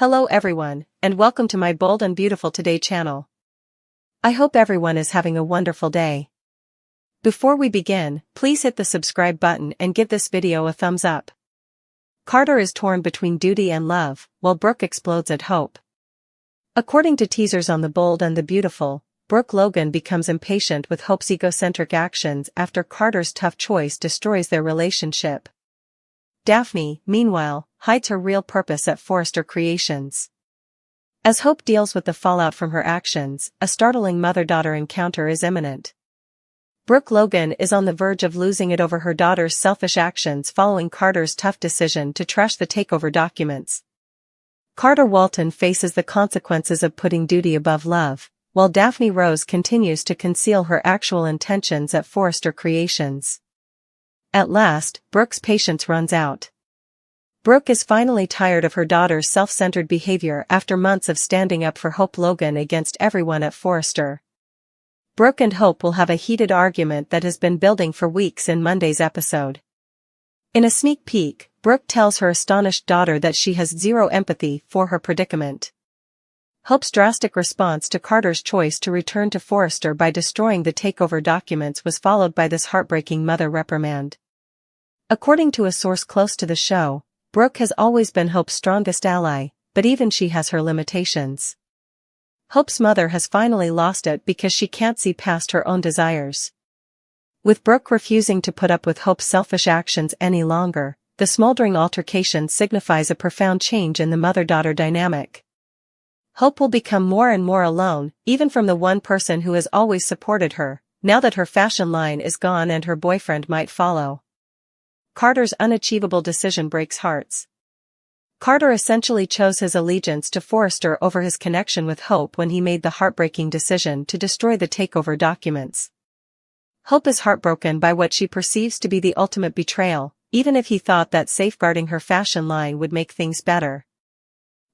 Hello everyone, and welcome to my Bold and Beautiful Today channel. I hope everyone is having a wonderful day. Before we begin, please hit the subscribe button and give this video a thumbs up. Carter is torn between duty and love, while Brooke explodes at hope. According to teasers on The Bold and the Beautiful, Brooke Logan becomes impatient with Hope's egocentric actions after Carter's tough choice destroys their relationship. Daphne, meanwhile, hides her real purpose at Forrester Creations. As Hope deals with the fallout from her actions, a startling mother-daughter encounter is imminent. Brooke Logan is on the verge of losing it over her daughter's selfish actions following Carter's tough decision to trash the takeover documents. Carter Walton faces the consequences of putting duty above love, while Daphne Rose continues to conceal her actual intentions at Forrester Creations. At last, Brooke's patience runs out. Brooke is finally tired of her daughter's self-centered behavior after months of standing up for Hope Logan against everyone at Forrester. Brooke and Hope will have a heated argument that has been building for weeks in Monday's episode. In a sneak peek, Brooke tells her astonished daughter that she has zero empathy for her predicament. Hope's drastic response to Carter's choice to return to Forrester by destroying the takeover documents was followed by this heartbreaking mother reprimand. According to a source close to the show, Brooke has always been Hope's strongest ally, but even she has her limitations. Hope's mother has finally lost it because she can't see past her own desires. With Brooke refusing to put up with Hope's selfish actions any longer, the smoldering altercation signifies a profound change in the mother-daughter dynamic. Hope will become more and more alone, even from the one person who has always supported her, now that her fashion line is gone and her boyfriend might follow. Carter's unachievable decision breaks hearts. Carter essentially chose his allegiance to Forrester over his connection with Hope when he made the heartbreaking decision to destroy the takeover documents. Hope is heartbroken by what she perceives to be the ultimate betrayal, even if he thought that safeguarding her fashion line would make things better.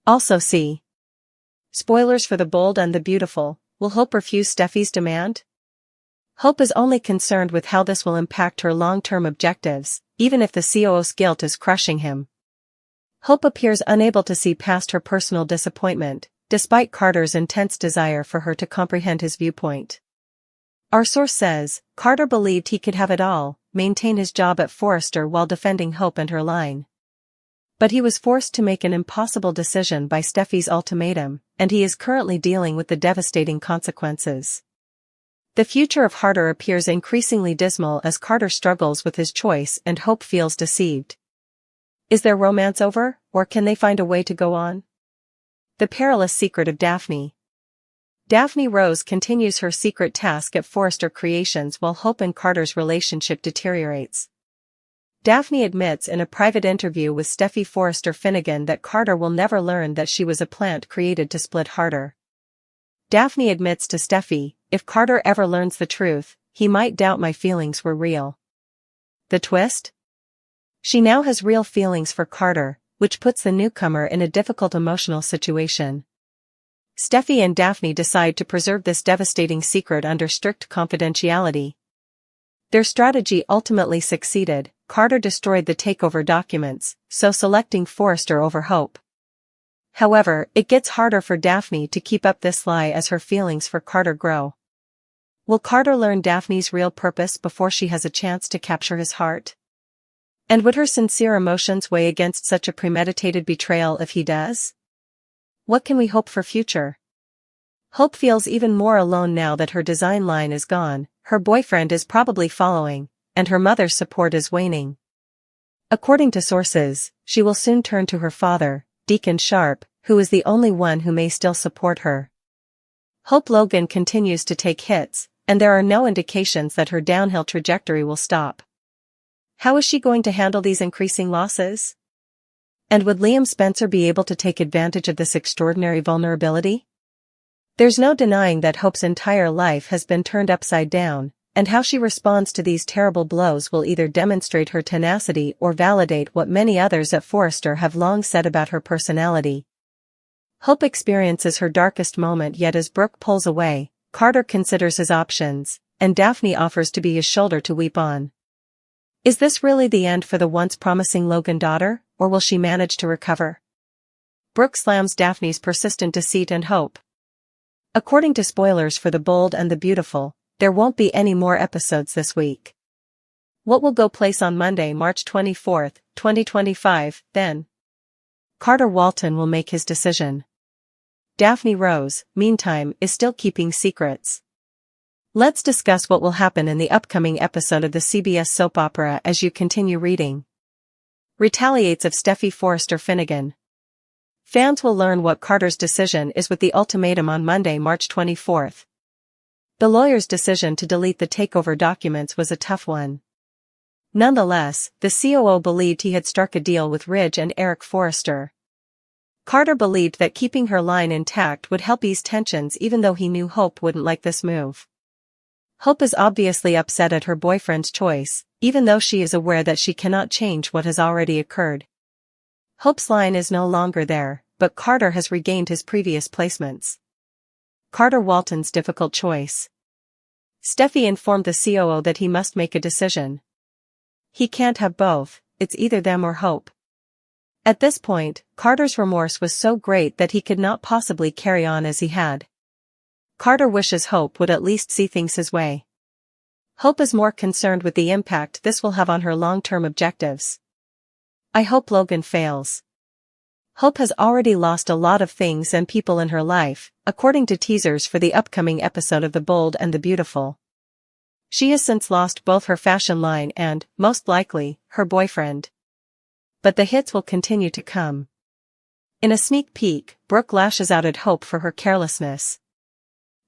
Also see. Spoilers for The Bold and the Beautiful, will Hope refuse Steffi's demand? Hope is only concerned with how this will impact her long-term objectives, even if the COO's guilt is crushing him. Hope appears unable to see past her personal disappointment, despite Carter's intense desire for her to comprehend his viewpoint. Our source says, Carter believed he could have it all, maintain his job at Forrester while defending Hope and her line. But he was forced to make an impossible decision by Steffi's ultimatum, and he is currently dealing with the devastating consequences. The future of Carter appears increasingly dismal as Carter struggles with his choice and Hope feels deceived. Is their romance over, or can they find a way to go on? The perilous secret of Daphne. Daphne Rose continues her secret task at Forrester Creations while Hope and Carter's relationship deteriorates. Daphne admits in a private interview with Steffi Forrester Finnegan that Carter will never learn that she was a plant created to split Carter. Daphne admits to Steffi, if Carter ever learns the truth, he might doubt my feelings were real. The twist? She now has real feelings for Carter, which puts the newcomer in a difficult emotional situation. Steffi and Daphne decide to preserve this devastating secret under strict confidentiality. Their strategy ultimately succeeded. Carter destroyed the takeover documents, so selecting Forrester over Hope. However, it gets harder for Daphne to keep up this lie as her feelings for Carter grow. Will Carter learn Daphne's real purpose before she has a chance to capture his heart? And would her sincere emotions weigh against such a premeditated betrayal if he does? What can we hope for future? Hope feels even more alone now that her design line is gone, her boyfriend is probably following, and her mother's support is waning. According to sources, she will soon turn to her father, Deacon Sharp, who is the only one who may still support her. Hope Logan continues to take hits, and there are no indications that her downhill trajectory will stop. How is she going to handle these increasing losses? And would Liam Spencer be able to take advantage of this extraordinary vulnerability? There's no denying that Hope's entire life has been turned upside down, and how she responds to these terrible blows will either demonstrate her tenacity or validate what many others at Forrester have long said about her personality. Hope experiences her darkest moment, yet as Brooke pulls away, Carter considers his options, and Daphne offers to be his shoulder to weep on. Is this really the end for the once promising Logan daughter, or will she manage to recover? Brooke slams Daphne's persistent deceit and hope. According to spoilers for The Bold and the Beautiful, there won't be any more episodes this week. What will go place on Monday, March 24, 2025, then? Carter Walton will make his decision. Daphne Rose, meantime, is still keeping secrets. Let's discuss what will happen in the upcoming episode of the CBS soap opera as you continue reading. Retaliates of Steffy Forrester Finnegan. Fans will learn what Carter's decision is with the ultimatum on Monday, March 24. The lawyer's decision to delete the takeover documents was a tough one. Nonetheless, the COO believed he had struck a deal with Ridge and Eric Forrester. Carter believed that keeping her line intact would help ease tensions even though he knew Hope wouldn't like this move. Hope is obviously upset at her boyfriend's choice, even though she is aware that she cannot change what has already occurred. Hope's line is no longer there, but Carter has regained his previous placements. Carter Walton's difficult choice. Steffy informed the COO that he must make a decision. He can't have both, it's either them or Hope. At this point, Carter's remorse was so great that he could not possibly carry on as he had. Carter wishes Hope would at least see things his way. Hope is more concerned with the impact this will have on her long-term objectives. I hope Logan fails. Hope has already lost a lot of things and people in her life, according to teasers for the upcoming episode of The Bold and the Beautiful. She has since lost both her fashion line and, most likely, her boyfriend. But the hits will continue to come. In a sneak peek, Brooke lashes out at Hope for her carelessness.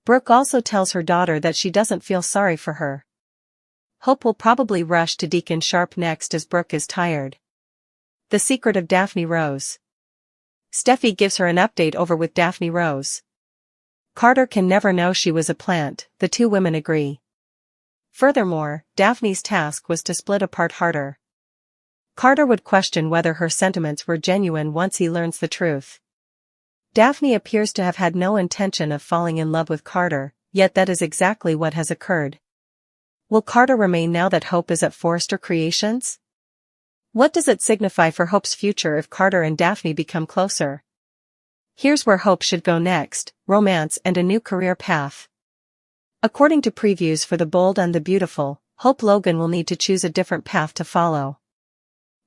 Brooke also tells her daughter that she doesn't feel sorry for her. Hope will probably rush to Deacon Sharp next as Brooke is tired. The secret of Daphne Rose. Steffy gives her an update over with Daphne Rose. Carter can never know she was a plant, the two women agree. Furthermore, Daphne's task was to split apart harder. Carter would question whether her sentiments were genuine once he learns the truth. Daphne appears to have had no intention of falling in love with Carter, yet that is exactly what has occurred. Will Carter remain now that Hope is at Forrester Creations? What does it signify for Hope's future if Carter and Daphne become closer? Here's where Hope should go next: romance and a new career path. According to previews for The Bold and the Beautiful, Hope Logan will need to choose a different path to follow.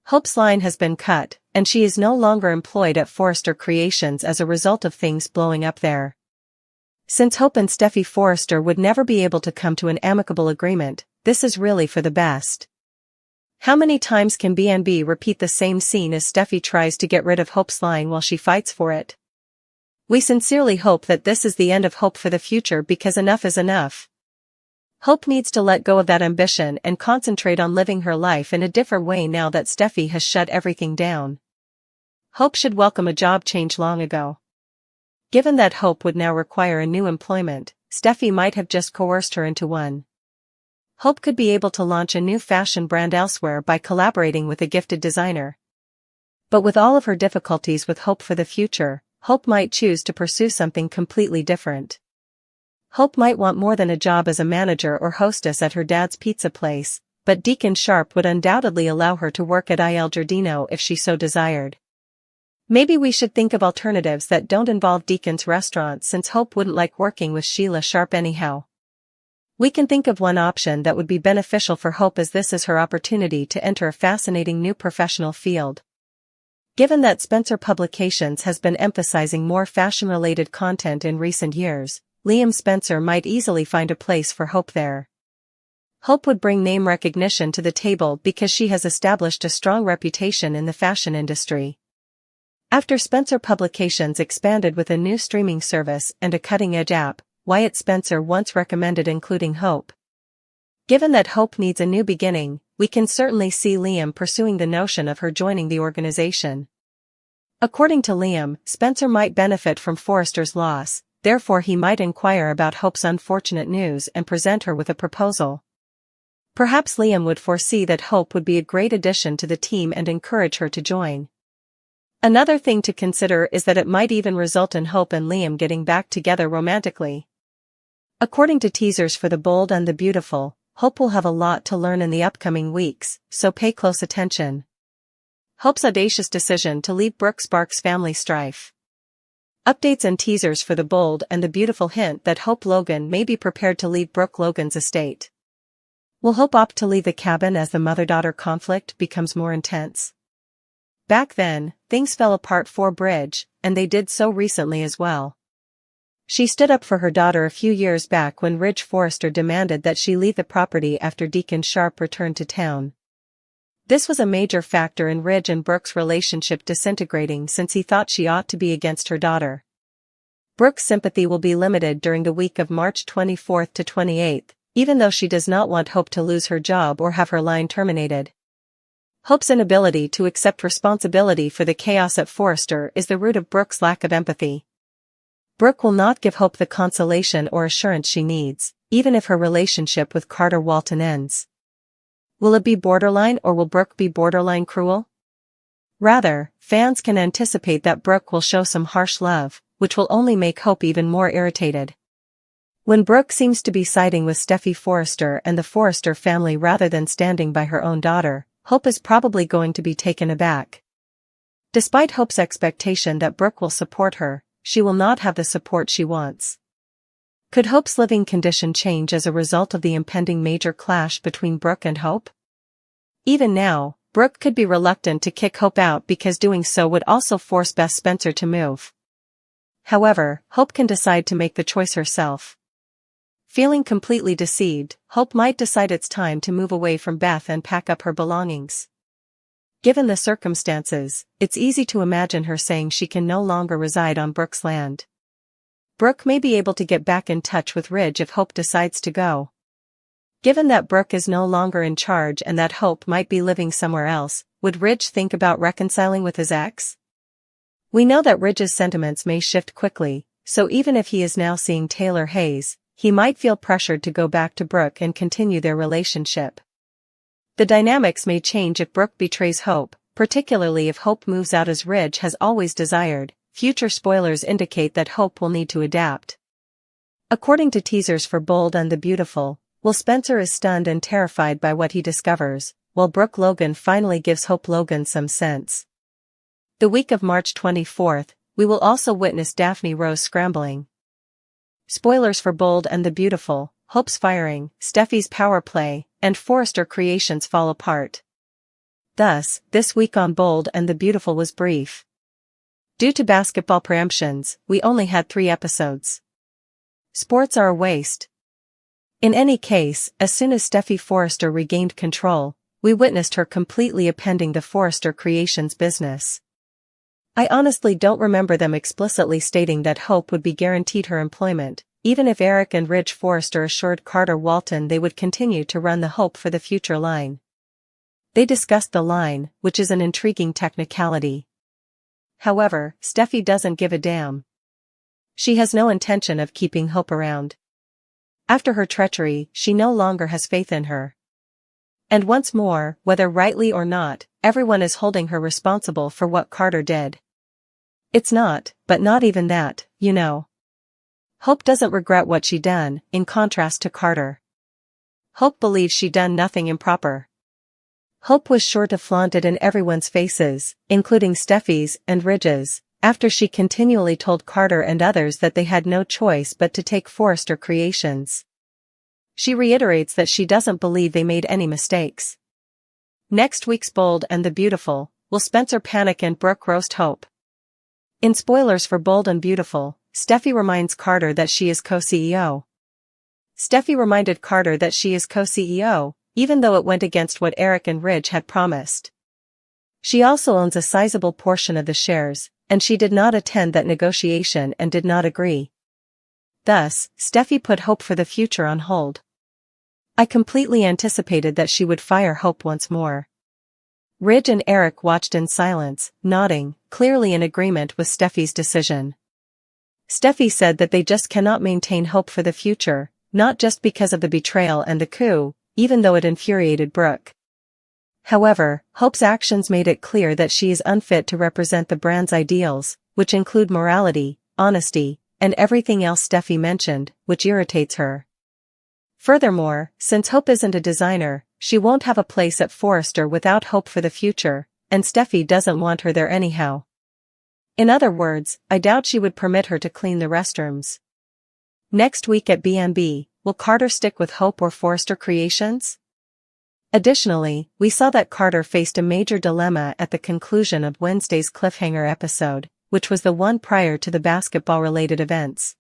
Hope's line has been cut, and she is no longer employed at Forrester Creations as a result of things blowing up there. Since Hope and Steffy Forrester would never be able to come to an amicable agreement, this is really for the best. How many times can BNB repeat the same scene as Steffy tries to get rid of Hope's line while she fights for it? We sincerely hope that this is the end of Hope for the future, because enough is enough. Hope needs to let go of that ambition and concentrate on living her life in a different way now that Steffy has shut everything down. Hope should welcome a job change long ago. Given that Hope would now require a new employment, Steffy might have just coerced her into one. Hope could be able to launch a new fashion brand elsewhere by collaborating with a gifted designer. But with all of her difficulties with Hope for the future, Hope might choose to pursue something completely different. Hope might want more than a job as a manager or hostess at her dad's pizza place, but Deacon Sharp would undoubtedly allow her to work at Il Giardino if she so desired. Maybe we should think of alternatives that don't involve Deacon's restaurant, since Hope wouldn't like working with Sheila Sharp anyhow. We can think of one option that would be beneficial for Hope, as this is her opportunity to enter a fascinating new professional field. Given that Spencer Publications has been emphasizing more fashion-related content in recent years, Liam Spencer might easily find a place for Hope there. Hope would bring name recognition to the table because she has established a strong reputation in the fashion industry. After Spencer Publications expanded with a new streaming service and a cutting-edge app, Wyatt Spencer once recommended including Hope. Given that Hope needs a new beginning, we can certainly see Liam pursuing the notion of her joining the organization. According to Liam, Spencer might benefit from Forrester's loss, therefore he might inquire about Hope's unfortunate news and present her with a proposal. Perhaps Liam would foresee that Hope would be a great addition to the team and encourage her to join. Another thing to consider is that it might even result in Hope and Liam getting back together romantically. According to teasers for The Bold and the Beautiful, Hope will have a lot to learn in the upcoming weeks, so pay close attention. Hope's audacious decision to leave Brooke sparks family strife. Updates and teasers for the bold and the beautiful hint that Hope Logan may be prepared to leave Brooke Logan's estate. Will Hope opt to leave the cabin as the mother-daughter conflict becomes more intense? Back then, things fell apart for Bridge, and they did so recently as well. She stood up for her daughter a few years back when Ridge Forrester demanded that she leave the property after Deacon Sharp returned to town. This was a major factor in Ridge and Brooke's relationship disintegrating since he thought she ought to be against her daughter. Brooke's sympathy will be limited during the week of March 24th to 28th, even though she does not want Hope to lose her job or have her line terminated. Hope's inability to accept responsibility for the chaos at Forrester is the root of Brooke's lack of empathy. Brooke will not give Hope the consolation or assurance she needs, even if her relationship with Carter Walton ends. Will it be borderline, or will Brooke be borderline cruel? Rather, fans can anticipate that Brooke will show some harsh love, which will only make Hope even more irritated. When Brooke seems to be siding with Steffy Forrester and the Forrester family rather than standing by her own daughter, Hope is probably going to be taken aback. Despite Hope's expectation that Brooke will support her, she will not have the support she wants. Could Hope's living condition change as a result of the impending major clash between Brooke and Hope? Even now, Brooke could be reluctant to kick Hope out because doing so would also force Beth Spencer to move. However, Hope can decide to make the choice herself. Feeling completely deceived, Hope might decide it's time to move away from Beth and pack up her belongings. Given the circumstances, it's easy to imagine her saying she can no longer reside on Brooke's land. Brooke may be able to get back in touch with Ridge if Hope decides to go. Given that Brooke is no longer in charge and that Hope might be living somewhere else, would Ridge think about reconciling with his ex? We know that Ridge's sentiments may shift quickly, so even if he is now seeing Taylor Hayes, he might feel pressured to go back to Brooke and continue their relationship. The dynamics may change if Brooke betrays Hope, particularly if Hope moves out as Ridge has always desired. Future spoilers indicate that Hope will need to adapt. According to teasers for Bold and the Beautiful, Will Spencer is stunned and terrified by what he discovers, while Brooke Logan finally gives Hope Logan some sense. The week of March 24th, we will also witness Daphne Rose scrambling. Spoilers for Bold and the Beautiful, Hope's firing, Steffy's power play, and Forrester creations fall apart. Thus, this week on Bold and the Beautiful was brief. Due to basketball preemptions, we only had 3 episodes. Sports are a waste. In any case, as soon as Steffy Forrester regained control, we witnessed her completely upending the Forrester Creations business. I honestly don't remember them explicitly stating that Hope would be guaranteed her employment, even if Eric and Ridge Forrester assured Carter Walton they would continue to run the Hope for the Future line. They discussed the line, which is an intriguing technicality. However, Steffy doesn't give a damn. She has no intention of keeping Hope around. After her treachery, she no longer has faith in her. And once more, whether rightly or not, everyone is holding her responsible for what Carter did. It's not, but not even that, you know. Hope doesn't regret what she done, in contrast to Carter. Hope believes she done nothing improper. Hope was sure to flaunt it in everyone's faces, including Steffy's and Ridge's, after she continually told Carter and others that they had no choice but to take Forrester Creations. She reiterates that she doesn't believe they made any mistakes. Next week's Bold and the Beautiful, will Spencer panic and Brooke roast Hope? In spoilers for Bold and Beautiful, Steffy reminds Carter that she is co-CEO. Steffy reminded Carter that she is co-CEO, even though it went against what Eric and Ridge had promised. She also owns a sizable portion of the shares, and she did not attend that negotiation and did not agree. Thus, Steffy put Hope for the Future on hold. I completely anticipated that she would fire Hope once more. Ridge and Eric watched in silence, nodding, clearly in agreement with Steffy's decision. Steffy said that they just cannot maintain Hope for the Future, not just because of the betrayal and the coup, even though it infuriated Brooke. However, Hope's actions made it clear that she is unfit to represent the brand's ideals, which include morality, honesty, and everything else Steffy mentioned, which irritates her. Furthermore, since Hope isn't a designer, she won't have a place at Forrester without Hope for the Future, and Steffi doesn't want her there anyhow. In other words, I doubt she would permit her to clean the restrooms. Next week at B&B, will Carter stick with Hope or Forrester Creations? Additionally, we saw that Carter faced a major dilemma at the conclusion of Wednesday's cliffhanger episode, which was the one prior to the basketball-related events.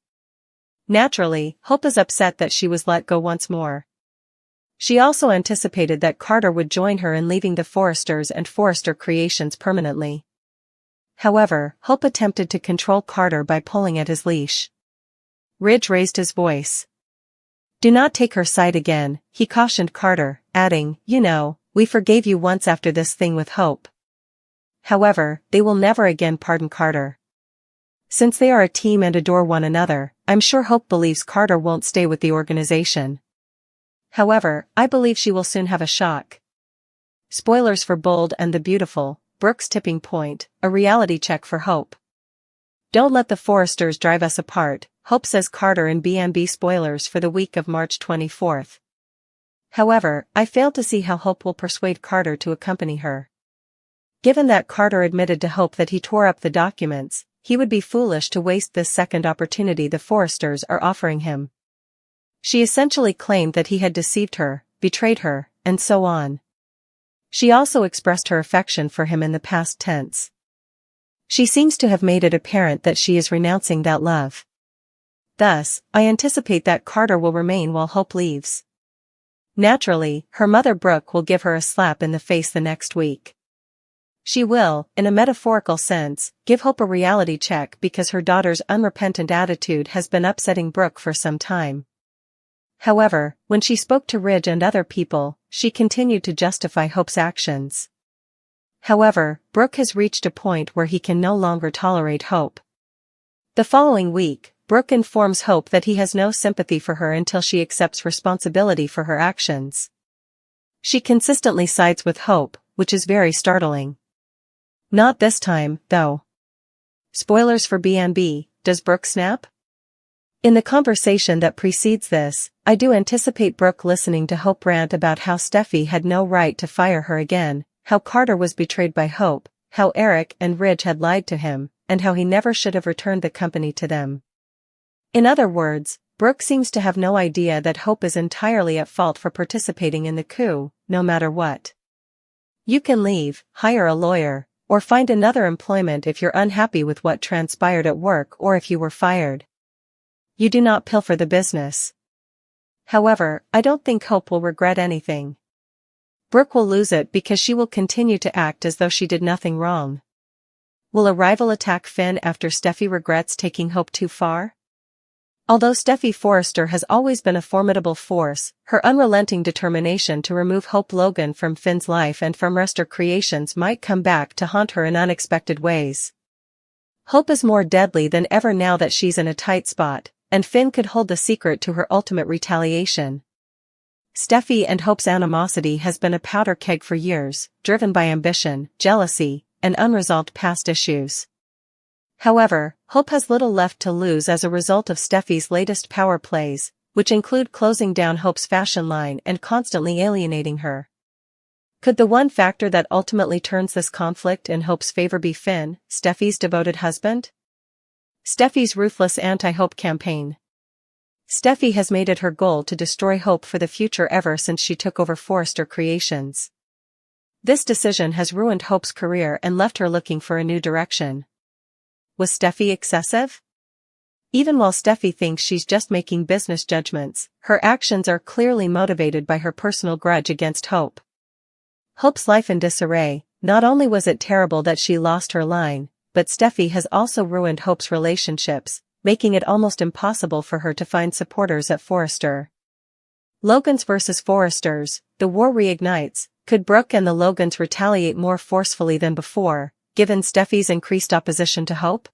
Naturally, Hope is upset that she was let go once more. She also anticipated that Carter would join her in leaving the Forresters and Forrester Creations permanently. However, Hope attempted to control Carter by pulling at his leash. Ridge raised his voice. "Do not take her side again," he cautioned Carter, adding, "You know, we forgave you once after this thing with Hope." However, they will never again pardon Carter. Since they are a team and adore one another, I'm sure Hope believes Carter won't stay with the organization. However, I believe she will soon have a shock. Spoilers for Bold and the Beautiful, Brooke's tipping point, a reality check for Hope. "Don't let the Forresters drive us apart," Hope says Carter in B&B spoilers for the week of March 24th. However, I fail to see how Hope will persuade Carter to accompany her. Given that Carter admitted to Hope that he tore up the documents, he would be foolish to waste this second opportunity the Forresters are offering him. She essentially claimed that he had deceived her, betrayed her, and so on. She also expressed her affection for him in the past tense. She seems to have made it apparent that she is renouncing that love. Thus, I anticipate that Carter will remain while Hope leaves. Naturally, her mother Brooke will give her a slap in the face the next week. She will, in a metaphorical sense, give Hope a reality check because her daughter's unrepentant attitude has been upsetting Brooke for some time. However, when she spoke to Ridge and other people, she continued to justify Hope's actions. However, Brooke has reached a point where he can no longer tolerate Hope. The following week, Brooke informs Hope that he has no sympathy for her until she accepts responsibility for her actions. She consistently sides with Hope, which is very startling. Not this time, though. Spoilers for B&B, does Brooke snap? In the conversation that precedes this, I do anticipate Brooke listening to Hope rant about how Steffi had no right to fire her again, how Carter was betrayed by Hope, how Eric and Ridge had lied to him, and how he never should have returned the company to them. In other words, Brooke seems to have no idea that Hope is entirely at fault for participating in the coup, no matter what. You can leave, hire a lawyer, or find another employment if you're unhappy with what transpired at work or if you were fired. You do not pilfer the business. However, I don't think Hope will regret anything. Brooke will lose it because she will continue to act as though she did nothing wrong. Will a rival attack Finn after Steffi regrets taking Hope too far? Although Steffi Forrester has always been a formidable force, her unrelenting determination to remove Hope Logan from Finn's life and from Forrester Creations might come back to haunt her in unexpected ways. Hope is more deadly than ever now that she's in a tight spot, and Finn could hold the secret to her ultimate retaliation. Steffi and Hope's animosity has been a powder keg for years, driven by ambition, jealousy, and unresolved past issues. However, Hope has little left to lose as a result of Steffi's latest power plays, which include closing down Hope's fashion line and constantly alienating her. Could the one factor that ultimately turns this conflict in Hope's favor be Finn, Steffi's devoted husband? Steffi's ruthless anti-Hope campaign. Steffi has made it her goal to destroy Hope for the future ever since she took over Forrester Creations. This decision has ruined Hope's career and left her looking for a new direction. Was Steffi excessive? Even while Steffi thinks she's just making business judgments, her actions are clearly motivated by her personal grudge against Hope. Hope's life in disarray. Not only was it terrible that she lost her line, but Steffi has also ruined Hope's relationships, making it almost impossible for her to find supporters at Forrester. Logans versus Forresters, the war reignites. Could Brooke and the Logans retaliate more forcefully than before, given Steffi's increased opposition to Hope?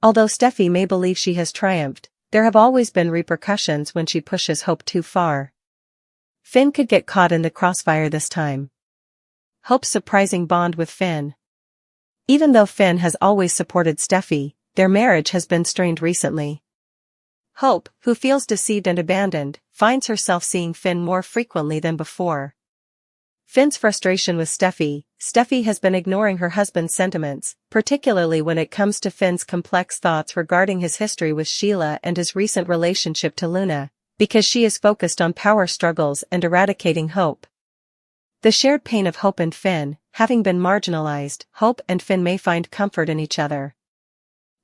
Although Steffi may believe she has triumphed, there have always been repercussions when she pushes Hope too far. Finn could get caught in the crossfire this time. Hope's surprising bond with Finn. Even though Finn has always supported Steffi, their marriage has been strained recently. Hope, who feels deceived and abandoned, finds herself seeing Finn more frequently than before. Finn's frustration with Steffi, Steffi has been ignoring her husband's sentiments, particularly when it comes to Finn's complex thoughts regarding his history with Sheila and his recent relationship to Luna, because she is focused on power struggles and eradicating Hope. The shared pain of Hope and Finn, having been marginalized, Hope and Finn may find comfort in each other.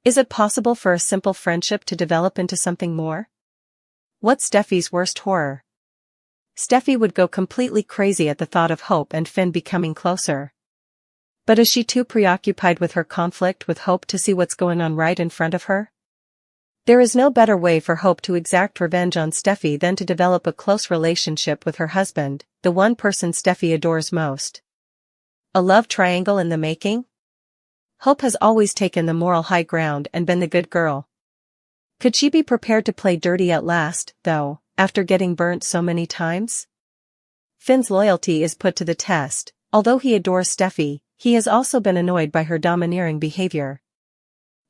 Is it possible for a simple friendship to develop into something more? What's Steffi's worst horror? Steffi would go completely crazy at the thought of Hope and Finn becoming closer. But is she too preoccupied with her conflict with Hope to see what's going on right in front of her? There is no better way for Hope to exact revenge on Steffi than to develop a close relationship with her husband, the one person Steffi adores most. A love triangle in the making? Hope has always taken the moral high ground and been the good girl. Could she be prepared to play dirty at last, though, after getting burnt so many times? Finn's loyalty is put to the test. Although he adores Steffi, he has also been annoyed by her domineering behavior.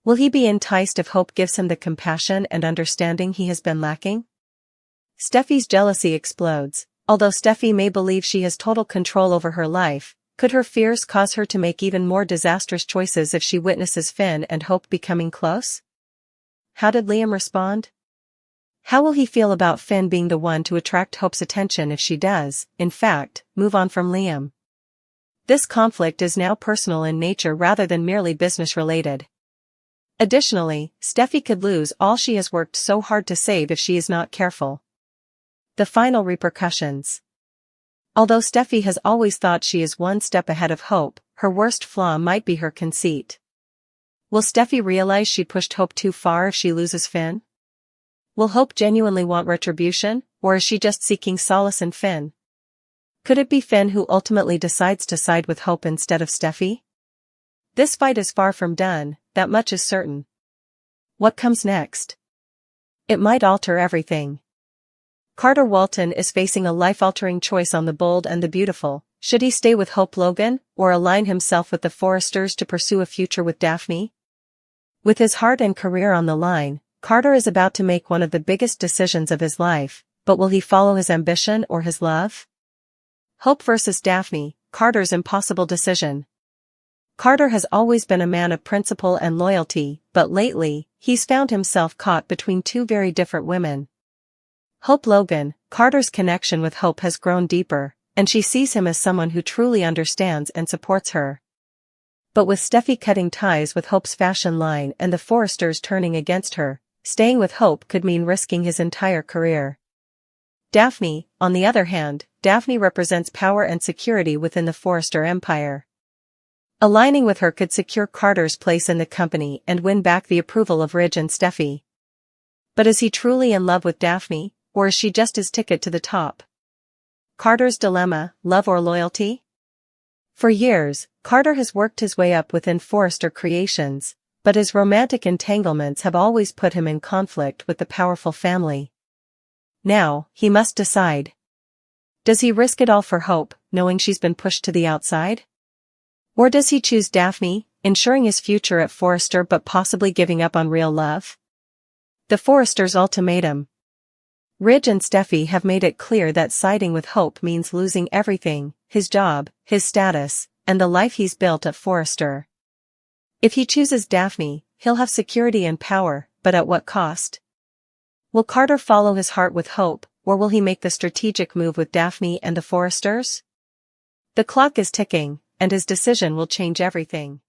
Will he be enticed if Hope gives him the compassion and understanding he has been lacking? Steffi's jealousy explodes. Although Steffi may believe she has total control over her life, could her fears cause her to make even more disastrous choices if she witnesses Finn and Hope becoming close? How did Liam respond? How will he feel about Finn being the one to attract Hope's attention if she does, in fact, move on from Liam? This conflict is now personal in nature rather than merely business-related. Additionally, Steffi could lose all she has worked so hard to save if she is not careful. The final repercussions. Although Steffi has always thought she is one step ahead of Hope, her worst flaw might be her conceit. Will Steffi realize she pushed Hope too far if she loses Finn? Will Hope genuinely want retribution, or is she just seeking solace in Finn? Could it be Finn who ultimately decides to side with Hope instead of Steffi? This fight is far from done, that much is certain. What comes next? It might alter everything. Carter Walton is facing a life-altering choice on The Bold and the Beautiful. Should he stay with Hope Logan, or align himself with the Forresters to pursue a future with Daphne? With his heart and career on the line, Carter is about to make one of the biggest decisions of his life, but will he follow his ambition or his love? Hope versus Daphne, Carter's impossible decision. Carter has always been a man of principle and loyalty, but lately, he's found himself caught between two very different women. Hope Logan, Carter's connection with Hope has grown deeper, and she sees him as someone who truly understands and supports her. But with Steffi cutting ties with Hope's fashion line and the Forresters turning against her, staying with Hope could mean risking his entire career. Daphne, on the other hand, Daphne represents power and security within the Forrester empire. Aligning with her could secure Carter's place in the company and win back the approval of Ridge and Steffi. But is he truly in love with Daphne, or is she just his ticket to the top? Carter's dilemma, love or loyalty? For years, Carter has worked his way up within Forrester Creations, but his romantic entanglements have always put him in conflict with the powerful family. Now, he must decide. Does he risk it all for Hope, knowing she's been pushed to the outside? Or does he choose Daphne, ensuring his future at Forrester but possibly giving up on real love? The Forresters' ultimatum. Ridge and Steffi have made it clear that siding with Hope means losing everything, his job, his status, and the life he's built at Forrester. If he chooses Daphne, he'll have security and power, but at what cost? Will Carter follow his heart with Hope, or will he make the strategic move with Daphne and the Forresters? The clock is ticking, and his decision will change everything.